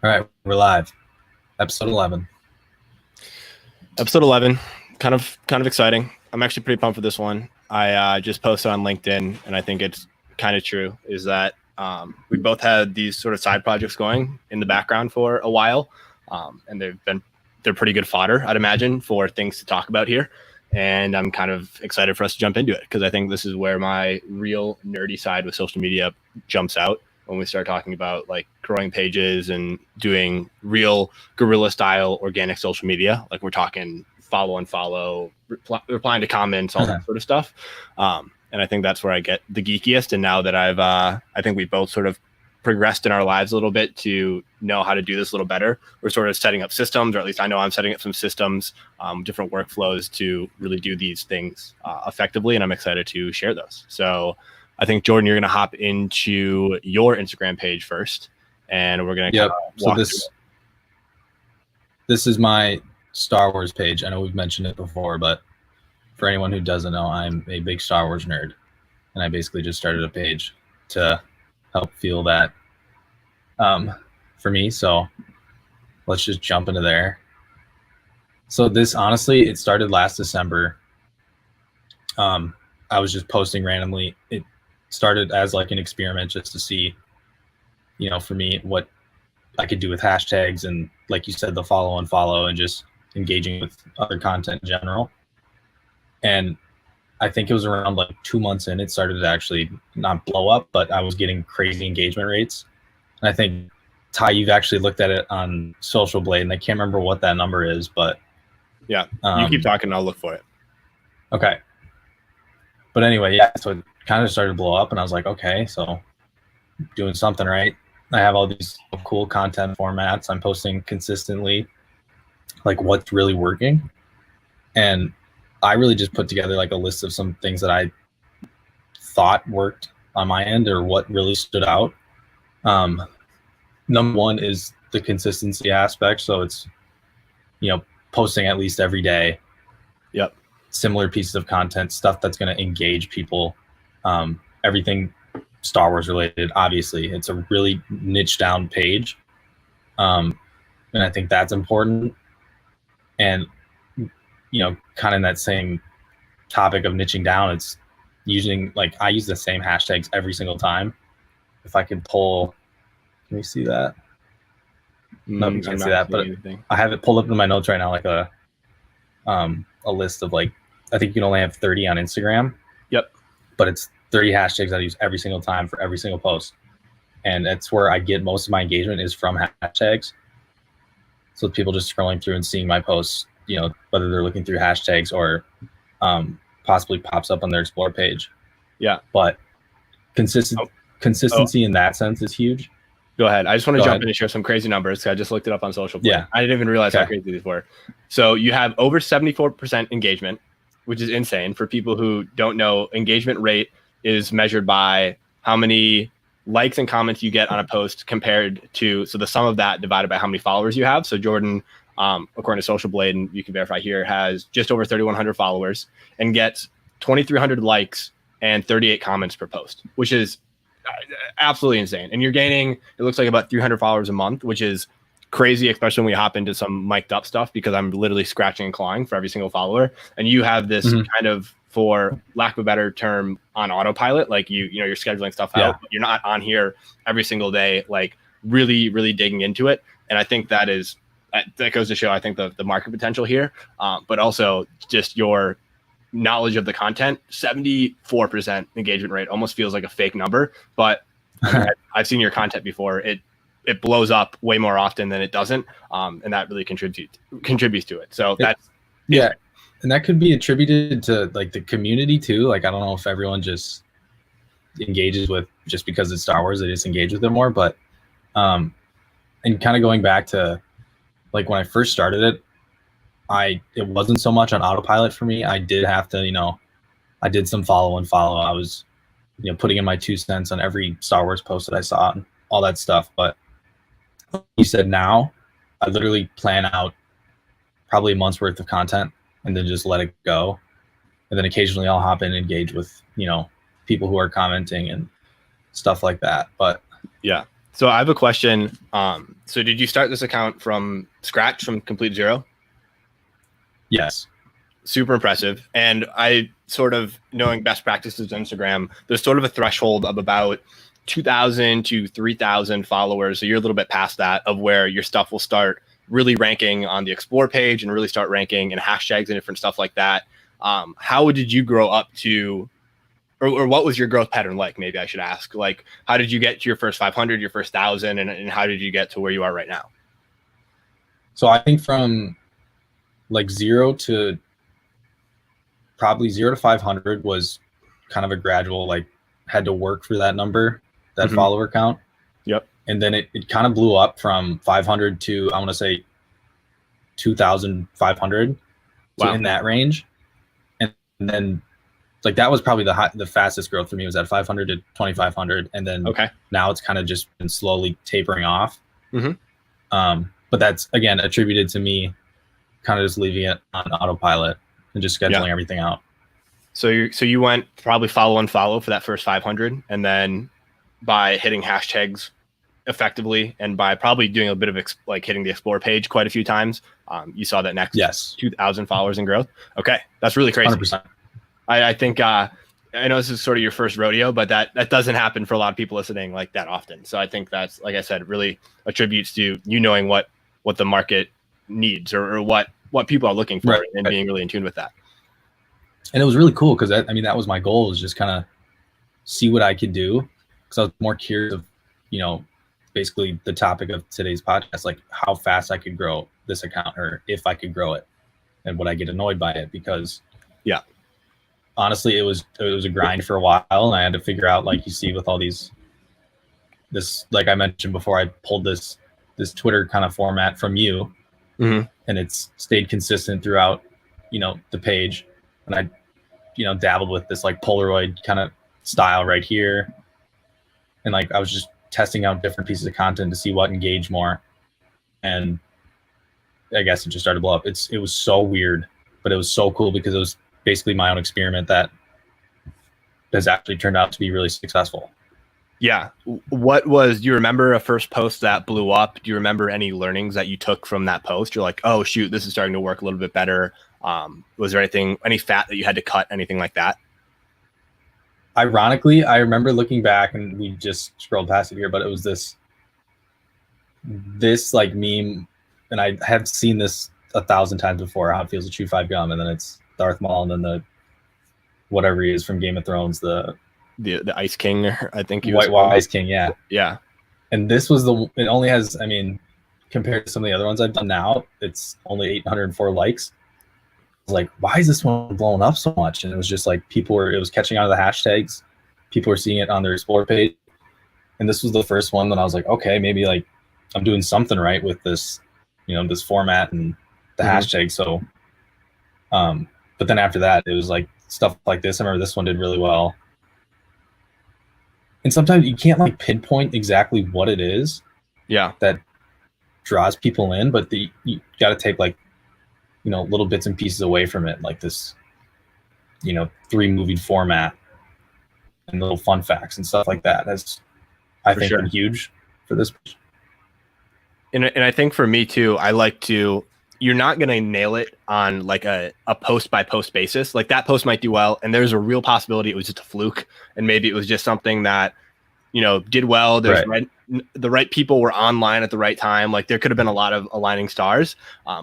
All right, we're live. Episode 11. Episode 11, kind of exciting. I'm actually pretty pumped for this one. I just posted on LinkedIn, and I think it's kind of true, is that we both had these sort of side projects going in the background for a while, and they're pretty good fodder, I'd imagine, for things to talk about here. And I'm kind of excited for us to jump into it because I think this is where my real nerdy side with social media jumps out when we start talking about like growing pages and doing real guerrilla style organic social media. Like we're talking follow-unfollow, replying to comments, all that sort of stuff. And I think that's where I get the geekiest. And now that I think we both sort of progressed in our lives a little bit to know how to do this a little better, we're sort of setting up systems, or at least I know I'm setting up some systems, different workflows to really do these things effectively. And I'm excited to share those. So I think, Jordan, you're going to hop into your Instagram page first, and we're going to walk through it. This is my Star Wars page. I know we've mentioned it before, but for anyone who doesn't know, I'm a big Star Wars nerd, and I basically just started a page to help fuel that for me. So let's just jump into there. So this, honestly, it started last December. I was just posting randomly. It started as like an experiment just to see, for me, what I could do with hashtags and, like you said, the follow and follow and just engaging with other content in general. And I think it was around like 2 months in, it started to actually not blow up, but I was getting crazy engagement rates. And I think, Ty, you've actually looked at it on Social Blade, and I can't remember what that number is, but yeah, you keep talking, I'll look for it. Okay. But anyway, yeah, so it kind of started to blow up, and I was like, okay, so doing something right. I have all these cool content formats I'm posting consistently, like what's really working. And I really just put together like a list of some things that I thought worked on my end or what really stood out. Number one is the consistency aspect. So it's, posting at least every day. Yep. Similar pieces of content, stuff that's going to engage people. Everything Star Wars related, obviously. It's a really niche down page. And I think that's important. And kind of in that same topic of niching down, it's using, like, I use the same hashtags every single time. If I can pull, can you see that? No, you can't see that, but I have it pulled up in my notes right now, like a list of, like, I think you can only have 30 on Instagram. Yep. But it's 30 hashtags I use every single time for every single post. And that's where I get most of my engagement is from hashtags. So people just scrolling through and seeing my posts, whether they're looking through hashtags or possibly pops up on their explore page. Yeah. But consistency in that sense is huge. Go ahead. I just want to jump in and share some crazy numbers. I just looked it up on Social Blade. Yeah. I didn't even realize how crazy these were. So you have over 74% engagement, which is insane. For people who don't know, engagement rate is measured by how many likes and comments you get on a post compared to, so the sum of that divided by how many followers you have. So Jordan, according to Social Blade, and you can verify here, has just over 3,100 followers and gets 2,300 likes and 38 comments per post, which is absolutely insane. And you're gaining, it looks like, about 300 followers a month, which is crazy, especially when we hop into some mic'd up stuff, because I'm literally scratching and clawing for every single follower. And you have this kind of, for lack of a better term, on autopilot. Like you're scheduling stuff out, but you're not on here every single day, like really, really digging into it. And I think that goes to show, I think, the market potential here, but also just your knowledge of the content. 74% engagement rate almost feels like a fake number, but I've seen your content before. It blows up way more often than it doesn't, and that really contributes to it. So that's and that could be attributed to like the community too. Like, I don't know if everyone just engages with, just because it's Star Wars, they just engage with it more. But and kind of going back to like when I first started it, it wasn't so much on autopilot for me. I did have to, I did some follow and follow. I was, putting in my 2 cents on every Star Wars post that I saw and all that stuff. But you said now, I literally plan out probably a month's worth of content and then just let it go. And then occasionally I'll hop in and engage with, people who are commenting and stuff like that. But yeah, So I have a question. So did you start this account from scratch, from complete zero? Yes. Super impressive. And I sort of, knowing best practices on Instagram, there's sort of a threshold of about 2,000 to 3,000 followers. So you're a little bit past that, of where your stuff will start really ranking on the explore page and really start ranking in hashtags and different stuff like that. How did you grow up to, or what was your growth pattern like? Maybe I should ask, like, how did you get to your first 500, your first 1,000, and how did you get to where you are right now? So I think from like probably 0 to 500 was kind of a gradual, like, had to work for that number, that follower count. Yep. And then it kind of blew up from 500 to, I want to say 2,500. Wow. So in that range. And then like that was probably the fastest growth for me, was at 500 to 2,500. And then now it's kind of just been slowly tapering off. But that's, again, attributed to me kind of just leaving it on autopilot and just scheduling everything out. So you went probably follow and follow for that first 500, and then by hitting hashtags effectively, and by probably doing a bit of like hitting the explore page quite a few times, you saw that next 2,000 followers in growth. Okay, that's really crazy. 100%. I think I know this is sort of your first rodeo, but that doesn't happen for a lot of people listening like that often. So I think that's, like I said, really attributes to you knowing what the market needs, or what people are looking for, and being really in tune with that. And it was really cool because I mean, that was my goal, was just kind of see what I could do, because I was more curious of, you know, basically the topic of today's podcast, like how fast I could grow this account, or if I could grow it, and would I get annoyed by it? Because honestly, it was a grind for a while, and I had to figure out, like you see with all this, like I mentioned before, I pulled this Twitter kind of format from you, and it's stayed consistent throughout, you know, the page. And I, you know, dabbled with this like Polaroid kind of style right here. And like, I was just testing out different pieces of content to see what engaged more. And I guess it just started to blow up. It was so weird, but it was so cool because it was basically my own experiment that has actually turned out to be really successful. Yeah. What was, do you remember a first post that blew up? Do you remember any learnings that you took from that post? You're like, oh shoot, this is starting to work a little bit better. Was there any fat that you had to cut, anything like that? Ironically, I remember looking back, and we just scrolled past it here, but it was this like meme, and I have seen this 1,000 times before, how it feels to chew 5 gum, and then it's Darth Maul, and then the whatever he is from Game of Thrones, the Ice King, I think he was White Ice King, yeah. And this was it only has, I mean, compared to some of the other ones I've done now, it's only 804 likes. I was like, why is this one blowing up so much? And it was just like it was catching on to the hashtags. People were seeing it on their explore page. And this was the first one that I was like, okay, maybe like I'm doing something right with this, you know, this format and the hashtag. So, but then after that, it was like stuff like this. I remember this one did really well. And sometimes you can't like pinpoint exactly what it is that draws people in, but you got to take like, you know, little bits and pieces away from it, like this, you know, 3-movie format and little fun facts and stuff like that. That's, I think, been huge for this. And I think for me too, I like to, you're not going to nail it on like a post by post basis. Like that post might do well, and there's a real possibility it was just a fluke, and maybe it was just something that, you know, did well. There's the right people were online at the right time. Like there could have been a lot of aligning stars,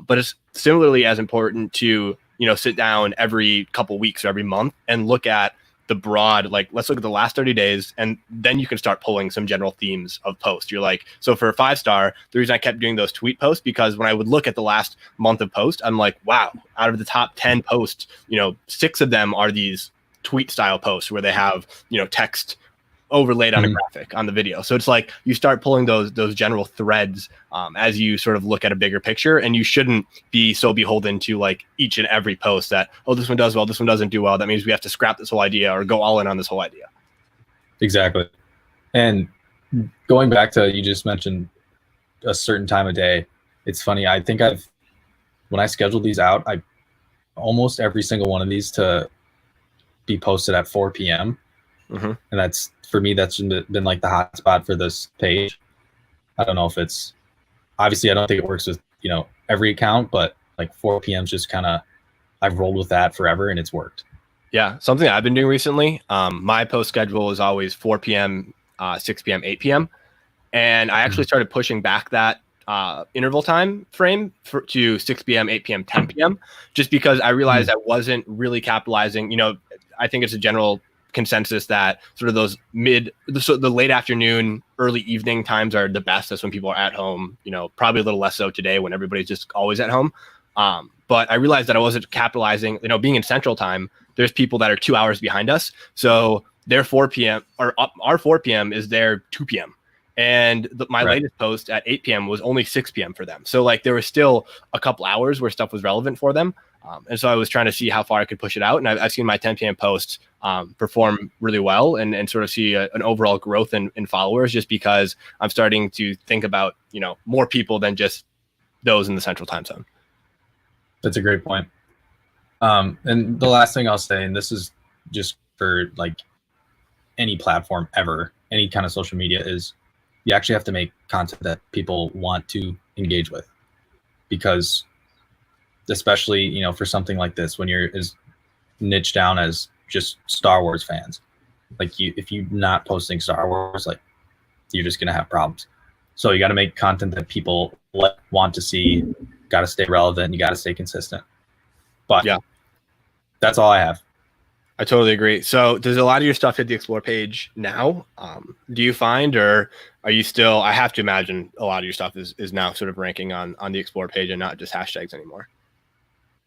but it's similarly as important to, you know, sit down every couple weeks or every month and look at the broad, like, let's look at the last 30 days, and then you can start pulling some general themes of posts. You're like, so for a 5-star, the reason I kept doing those tweet posts, because when I would look at the last month of posts, I'm like, wow, out of the top 10 posts, you know, 6 of them are these tweet style posts where they have, you know, text overlaid on a graphic on the video. So it's like you start pulling those general threads as you sort of look at a bigger picture, and you shouldn't be so beholden to like each and every post that, oh, this one does well, this one doesn't do well, that means we have to scrap this whole idea or go all in on this whole idea. Exactly. And going back to, you just mentioned a certain time of day. It's funny. I think when I scheduled these out, I almost every single one of these to be posted at 4 p.m. And that's, for me, that's been like the hot spot for this page. I don't know if it's obviously I don't think it works with every account, but like 4 p.m. is just kind of I've rolled with that forever and it's worked. Yeah, something I've been doing recently. My post schedule is always 4 p.m., 6 p.m., 8 p.m. And I actually started pushing back that interval time frame to 6 p.m., 8 p.m., 10 p.m. just because I realized I wasn't really capitalizing. I think it's a general consensus that sort of those the late afternoon, early evening times are the best. That's when people are at home, probably a little less so today when everybody's just always at home. But I realized that I wasn't capitalizing, being in central time, there's people that are 2 hours behind us. So their 4 p.m. or our 4 p.m. is their 2 p.m. And my latest post at 8 p.m. was only 6 p.m. for them. So like there was still a couple hours where stuff was relevant for them. And so I was trying to see how far I could push it out. And I've seen my 10 p.m. posts perform really well and sort of see an overall growth in followers just because I'm starting to think about, more people than just those in the central time zone. That's a great point. And the last thing I'll say, and this is just for like any platform ever, any kind of social media, is you actually have to make content that people want to engage with, because especially, for something like this, when you're as niche down as just Star Wars fans, like if you're not posting Star Wars, like you're just going to have problems. So you got to make content that people want to see, got to stay relevant. You got to stay consistent. But yeah, that's all I have. I totally agree. So does a lot of your stuff hit the Explore page now? Do you find, or are you still, I have to imagine a lot of your stuff is now sort of ranking on the Explore page and not just hashtags anymore.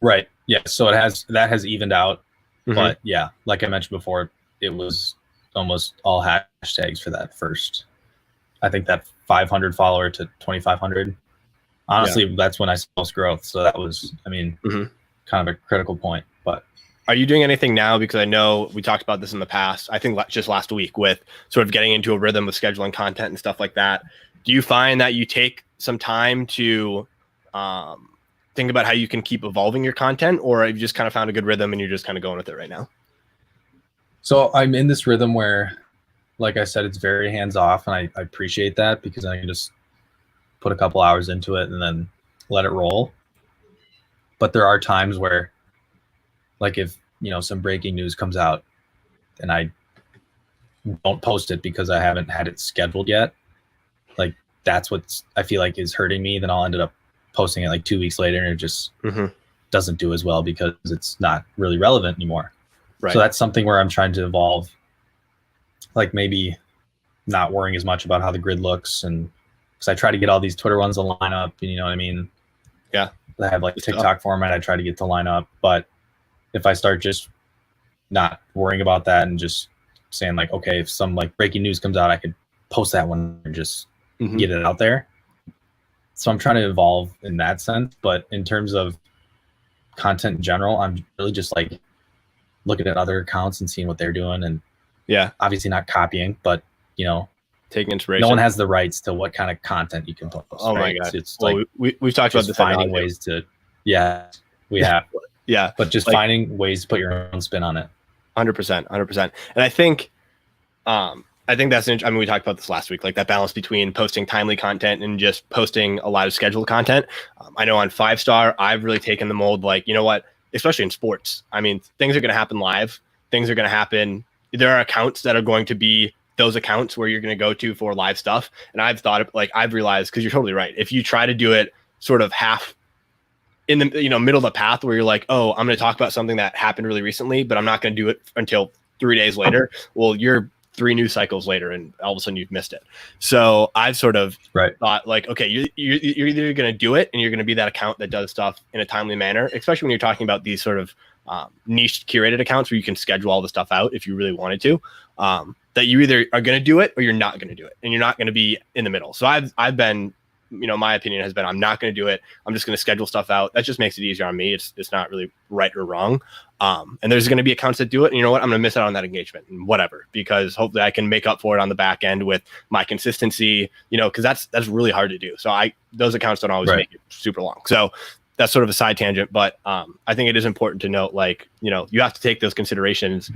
Right. Yeah. So that has evened out. But yeah, like I mentioned before, it was almost all hashtags for that first, I think that 500 follower to 2,500. Honestly, that's when I saw most growth. So that was, kind of a critical point. But are you doing anything now? Because I know we talked about this in the past, I think just last week, with sort of getting into a rhythm of scheduling content and stuff like that. Do you find that you take some time to think about how you can keep evolving your content, or have you just kind of found a good rhythm and you're just kind of going with it right now? So I'm in this rhythm where, like I said, it's very hands off, and I appreciate that because I can just put a couple hours into it and then let it roll. But there are times where, like if, some breaking news comes out and I don't post it because I haven't had it scheduled yet, like that's what I feel like is hurting me. Then I'll end up posting it like 2 weeks later and it just doesn't do as well because it's not really relevant anymore. Right. So that's something where I'm trying to evolve, like maybe not worrying as much about how the grid looks, and because I try to get all these Twitter ones to line up, and you know what I mean? Yeah. I have like TikTok format I try to get to line up. But if I start just not worrying about that and just saying like, okay, if some like breaking news comes out, I could post that one and just get it out there. So I'm trying to evolve in that sense. But in terms of content in general, I'm really just like looking at other accounts and seeing what they're doing, and obviously not copying, but taking inspiration. No one has the rights to what kind of content you can post. Oh right? my god! It's well, like we've talked about this, finding ways to. Yeah, we have. Yeah, but just finding ways to put your own spin on it. 100%. And I think that's we talked about this last week, like that balance between posting timely content and just posting a lot of scheduled content. I know on 5-star, I've really taken the mold, like, you know what, especially in sports, things are going to happen live. Things are going to happen. There are accounts that are going to be those accounts where you're going to go to for live stuff. And I've realized, because you're totally right, if you try to do it sort of half in the middle of the path where you're like, oh, I'm going to talk about something that happened really recently, but I'm not going to do it until 3 days later. Well, you're 3 news cycles later and all of a sudden you've missed it. So I've sort of thought like, okay, you're either going to do it and you're going to be that account that does stuff in a timely manner, especially when you're talking about these sort of niche curated accounts where you can schedule all the stuff out if you really wanted to, that you either are going to do it or you're not going to do it, and you're not going to be in the middle. So I've been, my opinion has been, I'm not going to do it. I'm just going to schedule stuff out. That just makes it easier on me. It's not really right or wrong. And there's going to be accounts that do it. And you know what? I'm going to miss out on that engagement and whatever, because hopefully I can make up for it on the back end with my consistency, because that's really hard to do. So those accounts don't always make it super long. So that's sort of a side tangent, but I think it is important to note, like, you have to take those considerations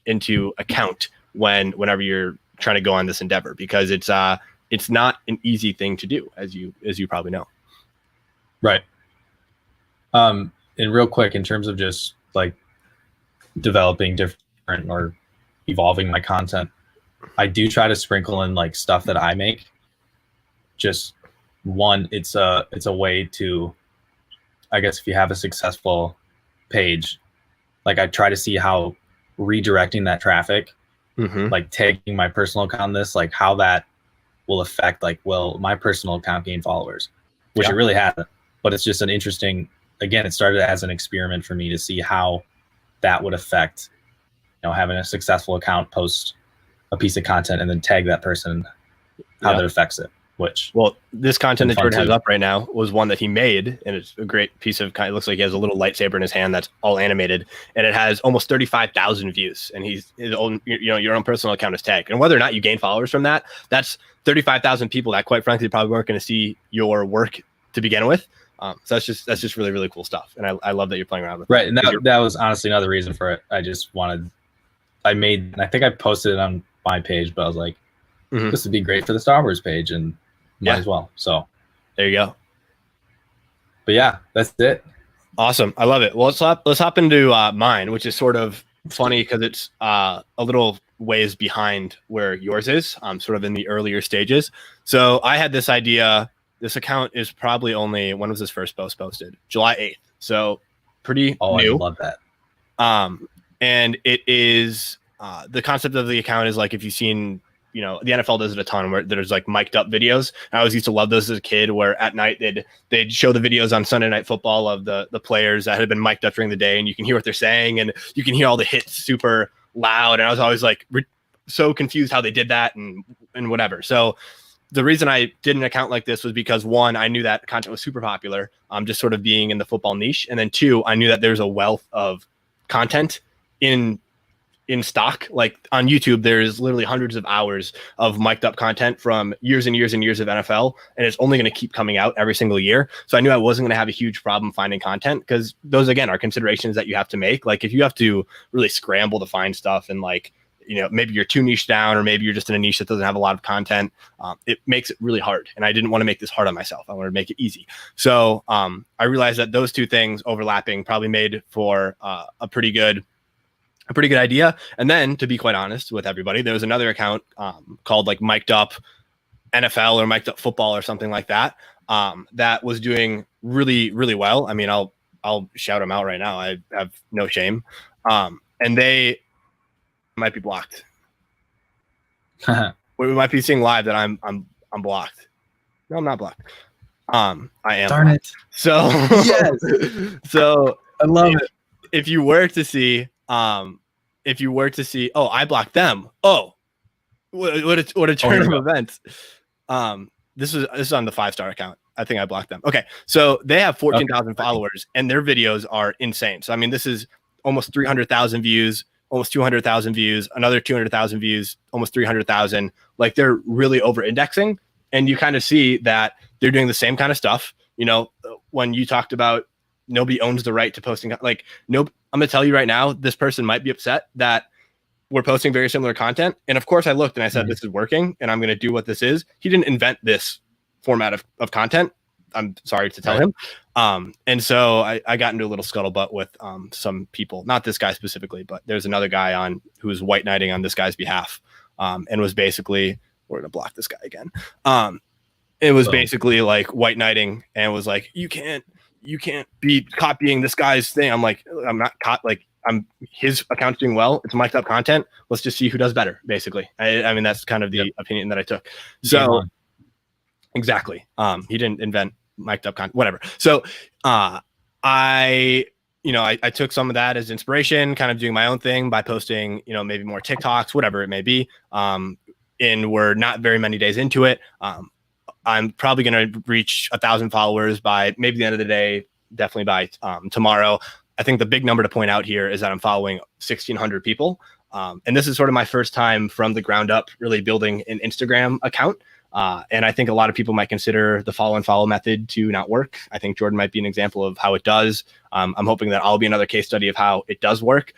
into account whenever you're trying to go on this endeavor, because it's it's not an easy thing to do, as you probably know. Right. And real quick, in terms of just like developing different or evolving my content, I do try to sprinkle in like stuff that I make. Just one, it's a way to, I guess, if you have a successful page, like I try to see how redirecting that traffic, like tagging my personal account in this, like how that will affect, like, will my personal account gain followers, which it really hasn't, but it's just an interesting, again, it started as an experiment for me to see how that would affect, you know, having a successful account post a piece of content and then tag that person, how that affects it. Which, well, this content that Jordan has up right now was one that he made, and it's a great piece of kind. It looks like he has a little lightsaber in his hand that's all animated, and it has almost 35,000 views. And his own, you know, your own personal account is tagged. And whether or not you gain followers from that, that's 35,000 people that, quite frankly, probably weren't going to see your work to begin with. So that's just really, really cool stuff, and I love that you're playing around with it. And that was honestly another reason for it. I just wanted, and I think I posted it on my page, but I was like, this would be great for the Star Wars page, and might as well. So there you go. But yeah, that's it. Awesome. I love it. Well, let's hop into mine, which is sort of funny because it's a little ways behind where yours is, sort of in the earlier stages. So I had this idea. This account is probably only, when was this first post posted? July 8th. So pretty new. I love that. And it is the concept of the account is like, if you've seen, you know, the NFL does it a ton where there's like mic'd up videos. I always used to love those as a kid, where at night they'd show the videos on Sunday Night Football of the players that had been mic'd up during the day, and you can hear what they're saying and you can hear all the hits super loud. And I was always like so confused how they did that and whatever. So the reason I did an account like this was because, one, I knew that content was super popular, just sort of being in the football niche. And then two, I knew that there's a wealth of content in stock. Like on YouTube, there's literally hundreds of hours of mic'd up content from years and years and years of NFL, and it's only going to keep coming out every single year. So I knew I wasn't going to have a huge problem finding content, because those, again, are considerations that you have to make. Like if you have to really scramble to find stuff, and like, you know, maybe you're too niche down, or maybe you're just in a niche that doesn't have a lot of content, it makes it really hard. And I didn't want to make this hard on myself. I wanted to make it easy. So I realized that those two things overlapping probably made for a pretty good idea. And then, to be quite honest with everybody, there was another account called like Mic'd Up NFL or Mic'd Up Football or something like that, that was doing really, really well. I mean, I'll shout them out right now. I have no shame. And they might be blocked. We might be seeing live that I'm blocked. No, I'm not blocked. I am. Darn blocked. it. So yes. So I love it. If you were to see, oh, I blocked them. Oh, what a turn of events. This is on the 5-star account. I think I blocked them. Okay. So they have 14,000 followers, and their videos are insane. So, I mean, this is almost 300,000 views, almost 200,000 views, another 200,000 views, almost 300,000. Like, they're really over indexing, and you kind of see that they're doing the same kind of stuff. You know, when you talked about nobody owns the right to posting, like, nope. I'm going to tell you right now, this person might be upset that we're posting very similar content. And of course I looked and I said, this is working and I'm going to do what this is. He didn't invent this format of content. I'm sorry to tell him. And so I got into a little scuttlebutt with some people, not this guy specifically, but there's another guy on who was white knighting on this guy's behalf, and was basically, we're going to block this guy again. It was basically like white knighting, and was like, you can't be copying this guy's thing. I'm like, I'm not his account's doing well. It's mic'd up content. Let's just see who does better, basically. I mean, that's kind of the opinion that I took. So exactly. He didn't invent mic'd up content, whatever. So I took some of that as inspiration, kind of doing my own thing by posting, maybe more TikToks, whatever it may be. And we're not very many days into it. I'm probably going to reach 1,000 followers by maybe the end of the day, definitely by tomorrow. I think the big number to point out here is that I'm following 1,600 people. And this is sort of my first time from the ground up really building an Instagram account. And I think a lot of people might consider the follow-unfollow method to not work. I think Jordan might be an example of how it does. I'm hoping that I'll be another case study of how it does work.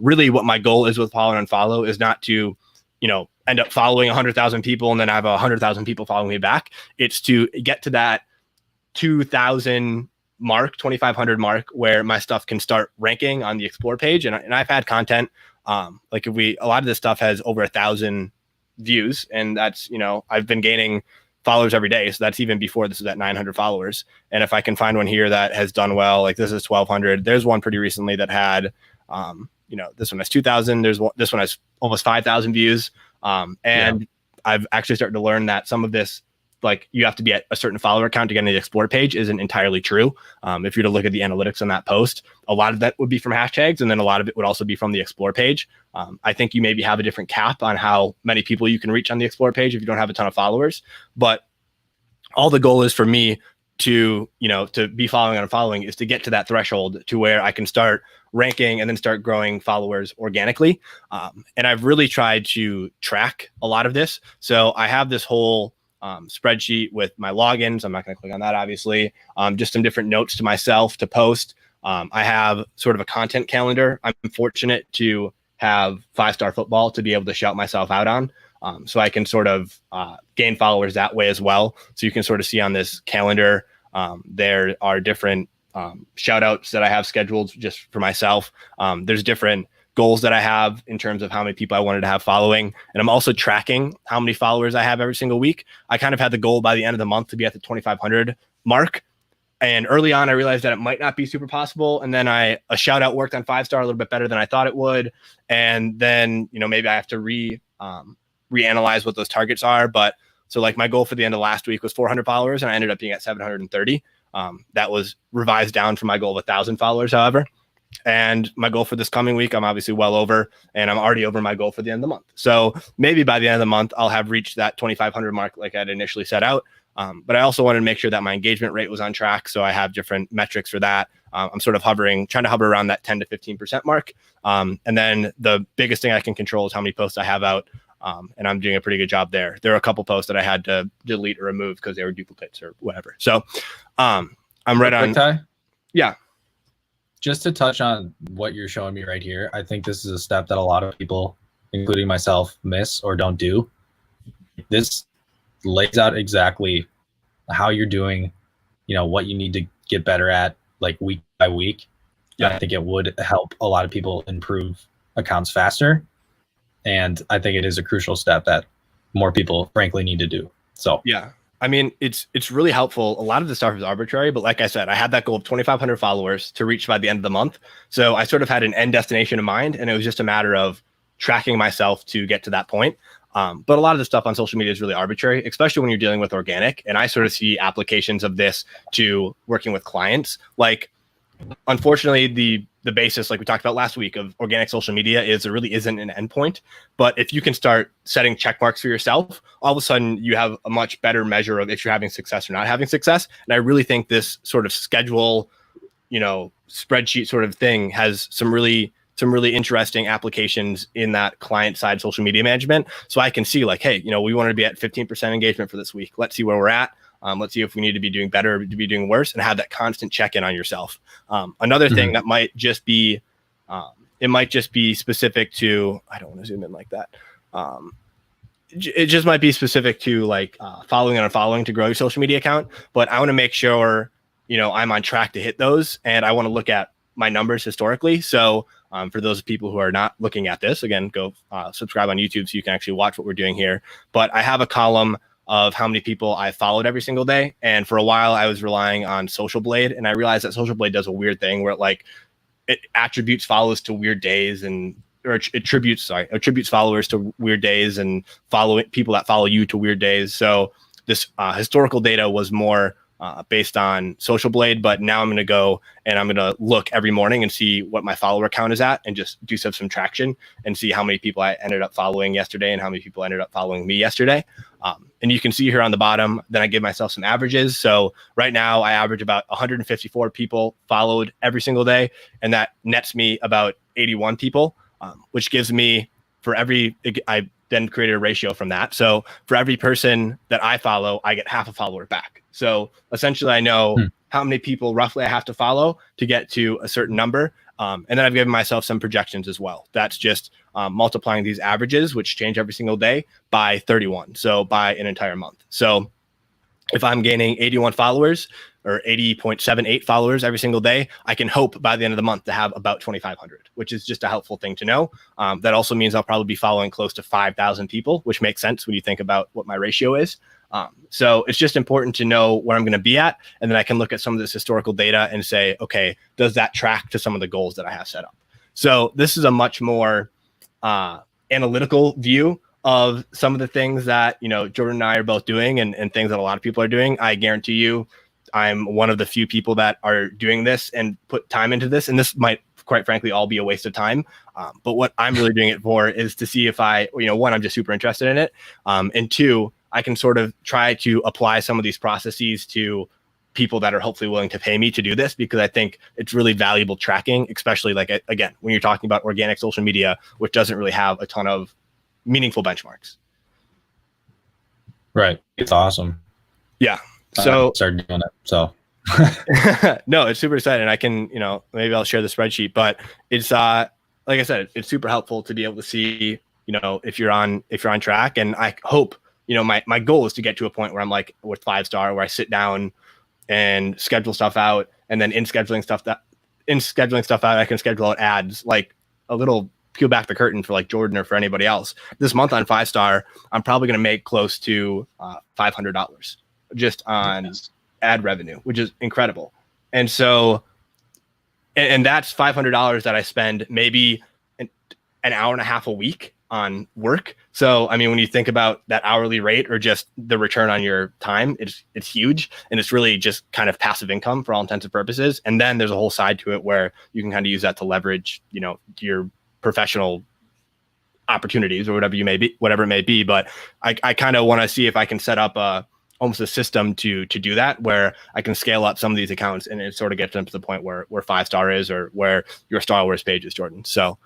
Really what my goal is with follow-unfollow is not to, end up following 100,000 people and then I have 100,000 people following me back. It's to get to that 2,000 mark, 2,500 mark, where my stuff can start ranking on the explore page. And I've had content, like a lot of this stuff has over 1,000 views, and that's, I've been gaining followers every day. So that's even before this is at 900 followers. And if I can find one here that has done well, like this is 1,200. There's one pretty recently that had, this one has 2,000. This one has almost 5,000 views. I've actually started to learn that some of this, like you have to be at a certain follower count to get into the explore page, isn't entirely true. If you're to look at the analytics on that post, a lot of that would be from hashtags, and then a lot of it would also be from the explore page. I think you maybe have a different cap on how many people you can reach on the explore page if you don't have a ton of followers. But all the goal is for me to be following and unfollowing is to get to that threshold to where I can start ranking and then start growing followers organically. And I've really tried to track a lot of this. So I have this whole spreadsheet with my logins. I'm not going to click on that, obviously. Just some different notes to myself to post. I have sort of a content calendar. I'm fortunate to have 5-star football to be able to shout myself out on. So I can sort of gain followers that way as well. So you can sort of see on this calendar, there are different shout outs that I have scheduled just for myself. There's different goals that I have in terms of how many people I wanted to have following. And I'm also tracking how many followers I have every single week. I kind of had the goal by the end of the month to be at the 2,500 mark. And early on, I realized that it might not be super possible. And then a shout out worked on 5-star a little bit better than I thought it would. And then, maybe I have to reanalyze what those targets are. But so like my goal for the end of last week was 400 followers, and I ended up being at 730. That was revised down from my goal of 1,000 followers, however. And my goal for this coming week, I'm obviously well over, and I'm already over my goal for the end of the month. So maybe by the end of the month, I'll have reached that 2,500 mark like I'd initially set out. But I also wanted to make sure that my engagement rate was on track. So I have different metrics for that. I'm sort of trying to hover around that 10 to 15% mark. And then the biggest thing I can control is how many posts I have out. And I'm doing a pretty good job there. There are a couple posts that I had to delete or remove because they were duplicates or whatever. So I'm right on. Ty? Yeah. Just to touch on what you're showing me right here, I think this is a step that a lot of people, including myself, miss or don't do. This lays out exactly how you're doing, what you need to get better at, like week by week. Yeah. I think it would help a lot of people improve accounts faster. And I think it is a crucial step that more people frankly need to do. So yeah, I mean, it's really helpful. A lot of the stuff is arbitrary, but like I said, I had that goal of 2,500 followers to reach by the end of the month. So I sort of had an end destination in mind, and it was just a matter of tracking myself to get to that point. But a lot of the stuff on social media is really arbitrary, especially when you're dealing with organic. And I sort of see applications of this to working with clients. Like, unfortunately, the basis, like we talked about last week, of organic social media is there really isn't an endpoint. But if you can start setting check marks for yourself, all of a sudden you have a much better measure of if you're having success or not having success. And I really think this sort of schedule, spreadsheet sort of thing has some really interesting applications in that client side social media management. So I can see like, hey, we want to be at 15% engagement for this week. Let's see where we're at. Let's see if we need to be doing better or to be doing worse, and have that constant check-in on yourself. Another thing that might just be, it might just be specific to, I don't want to zoom in like that. It just might be specific to like following and unfollowing to grow your social media account. But I want to make sure, I'm on track to hit those. And I want to look at my numbers historically. So for those people who are not looking at this, again, go subscribe on YouTube so you can actually watch what we're doing here. But I have a column of how many people I followed every single day. And for a while I was relying on Social Blade, and I realized that Social Blade does a weird thing where it attributes follows to weird days, or attributes followers to weird days and people that follow you to weird days. So this historical data was more based on Social Blade, but now I'm going to go and I'm going to look every morning and see what my follower count is at and just do some subtraction and see how many people I ended up following yesterday and how many people ended up following me yesterday. And you can see here on the bottom, then I give myself some averages. So right now I average about 154 people followed every single day. And that nets me about 81 people, which gives me I then created a ratio from that. So for every person that I follow, I get half a follower back. So essentially I know how many people roughly I have to follow to get to a certain number. And then I've given myself some projections as well. That's just multiplying these averages, which change every single day, by 31. So by an entire month. So if I'm gaining 81 followers or 80.78 followers every single day, I can hope by the end of the month to have about 2,500, which is just a helpful thing to know. That also means I'll probably be following close to 5,000 people, which makes sense when you think about what my ratio is. So it's just important to know where I'm going to be at. And then I can look at some of this historical data and say, okay, does that track to some of the goals that I have set up? So this is a much more analytical view of some of the things that, Jordan and I are both doing and things that a lot of people are doing. I guarantee you, I'm one of the few people that are doing this and put time into this. And this might, quite frankly, all be a waste of time. But what I'm really doing it for is to see if one, I'm just super interested in it. And two, I can sort of try to apply some of these processes to people that are hopefully willing to pay me to do this, because I think it's really valuable tracking, especially again, when you're talking about organic social media, which doesn't really have a ton of meaningful benchmarks. Right. It's awesome. Yeah. So start doing it. So no, it's super exciting. I can, maybe I'll share the spreadsheet, but it's like I said, it's super helpful to be able to see, if you're on track. And I hope, my goal is to get to a point where I'm like with 5-star, where I sit down and schedule stuff out. And then in scheduling stuff out, I can schedule out ads, like a little peel back the curtain for like Jordan or for anybody else. This month on 5-star, I'm probably going to make close to $500 just on ad revenue, which is incredible. And so, and that's $500 that I spend maybe an hour and a half a week on work. So, I mean, when you think about that hourly rate or just the return on your time, it's huge. And it's really just kind of passive income for all intents and purposes. And then there's a whole side to it where you can kind of use that to leverage, your professional opportunities or whatever it may be. But I kind of want to see if I can set up almost a system to do that, where I can scale up some of these accounts and it sort of gets them to the point where 5-star is, or where your Star Wars page is, Jordan. So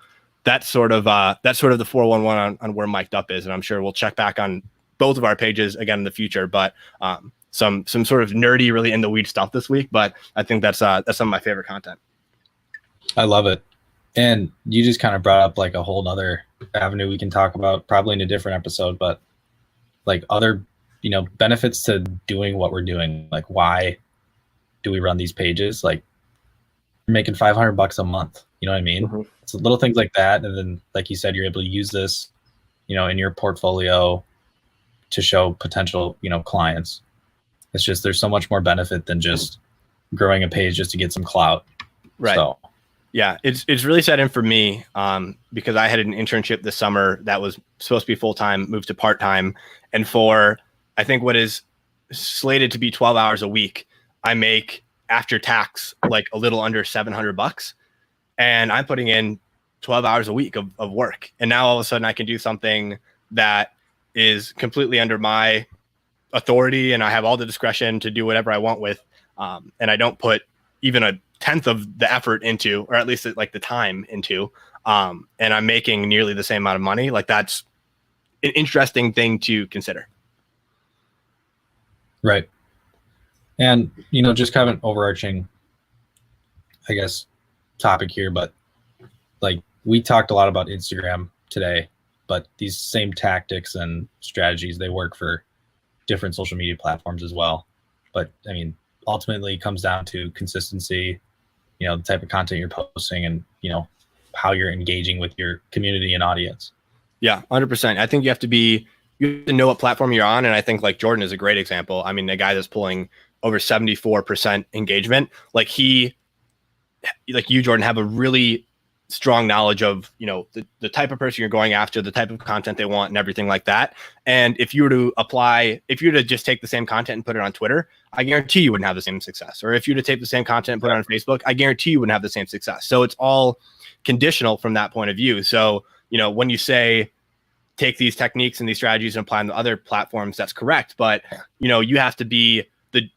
that's sort of the 411 on where Mic'd Up is. And I'm sure we'll check back on both of our pages again in the future, but some sort of nerdy, really in the weeds stuff this week. But I think that's some of my favorite content. I love it. And you just kind of brought up like a whole other avenue we can talk about, probably in a different episode, but like other, benefits to doing what we're doing. Like, why do we run these pages? Like, you're making $500 a month. You know what I mean? Mm-hmm. So little things like that. And then, like you said, you're able to use this, in your portfolio to show potential, clients. It's just, there's so much more benefit than just growing a page just to get some clout. Right. So, yeah, it's really set in for me because I had an internship this summer that was supposed to be full-time, moved to part-time. And for, I think, what is slated to be 12 hours a week, I make after tax like a little under $700. And I'm putting in 12 hours a week of work. And now all of a sudden I can do something that is completely under my authority, and I have all the discretion to do whatever I want with. And I don't put even a tenth of the effort into, or at least like the time into, and I'm making nearly the same amount of money. Like, that's an interesting thing to consider. Right. And, just kind of an overarching, I guess, topic here, but like we talked a lot about Instagram today, but these same tactics and strategies, they work for different social media platforms as well. But I mean, ultimately it comes down to consistency, the type of content you're posting, and, how you're engaging with your community and audience. Yeah, 100%. I think you have to know what platform you're on. And I think like Jordan is a great example. I mean, the guy that's pulling over 74% engagement, like you, Jordan, have a really strong knowledge of, the type of person you're going after, the type of content they want, and everything like that. And if you were to just take the same content and put it on Twitter, I guarantee you wouldn't have the same success. Or if you were to take the same content and put it on Facebook, I guarantee you wouldn't have the same success. So it's all conditional from that point of view. So, when you say take these techniques and these strategies and apply them to other platforms, that's correct. But, you have to be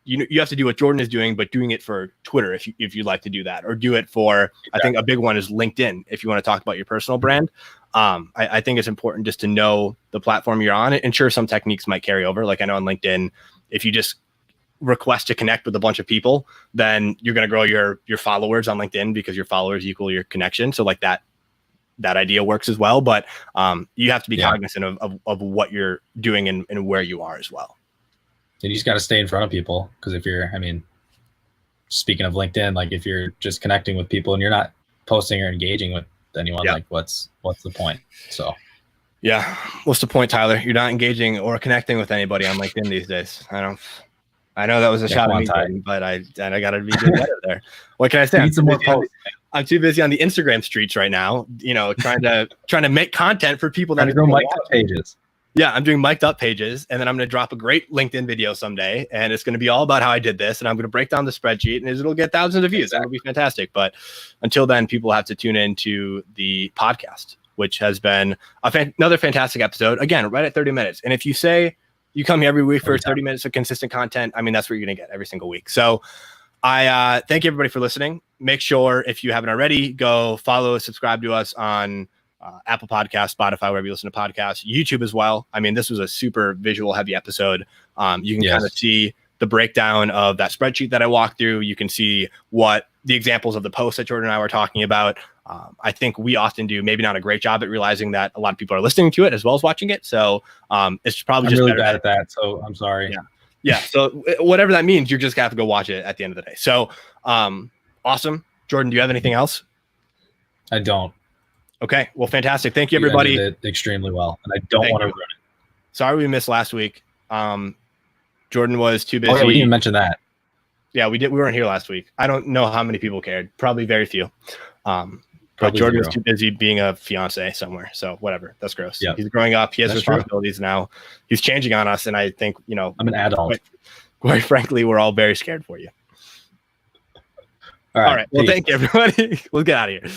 you have to do what Jordan is doing, but doing it for Twitter if you'd like to do that, or do it for, I think a big one is LinkedIn if you want to talk about your personal brand. I think it's important just to know the platform you're on. And sure, some techniques might carry over. Like I know on LinkedIn, if you just request to connect with a bunch of people, then you're going to grow your followers on LinkedIn, because your followers equal your connection. So like that idea works as well. But you have to be cognizant of what you're doing and where you are as well. And you just got to stay in front of people, because if you're, I mean, speaking of LinkedIn, like if you're just connecting with people and you're not posting or engaging with anyone, like what's the point? So yeah, what's the point, Tyler? You're not engaging or connecting with anybody on LinkedIn these days. I know that was a shot at me, but I got to be doing better there. What can I say? I'm too busy on the Instagram streets right now, trying to make content for people that are grow mic'd up pages. Yeah, I'm doing mic'd up pages, and then I'm going to drop a great LinkedIn video someday, and it's going to be all about how I did this, and I'm going to break down the spreadsheet, and it'll get thousands of views. That'll be fantastic. But until then, people have to tune into the podcast, which has been another fantastic episode. Again, right at 30 minutes. And if you say you come here every week for 30 minutes of consistent content, I mean, that's what you're going to get every single week. So I thank everybody for listening. Make sure, if you haven't already, go follow, subscribe to us on Apple Podcasts, Spotify, wherever you listen to podcasts, YouTube as well. I mean, this was a super visual heavy episode. You can kind of see the breakdown of that spreadsheet that I walked through. You can see what the examples of the posts that Jordan and I were talking about. I think we often do maybe not a great job at realizing that a lot of people are listening to it as well as watching it. So it's probably just really bad at that. So I'm sorry. Yeah. So whatever that means, you're just gonna have to go watch it at the end of the day. So awesome. Jordan, do you have anything else? I don't. Okay. Well, fantastic. Thank you, everybody. You did it extremely well, and I don't want to ruin it. Sorry we missed last week. Jordan was too busy. Oh, yeah, we didn't even mention that. Yeah, we did. We weren't here last week. I don't know how many people cared. Probably very few. But Jordan was too busy being a fiance somewhere. So whatever. That's gross. Yep. He's growing up. He has responsibilities now. He's changing on us. And I think, I'm an adult. Quite frankly, we're all very scared for you. All right. Well, thank you, everybody. We'll get out of here.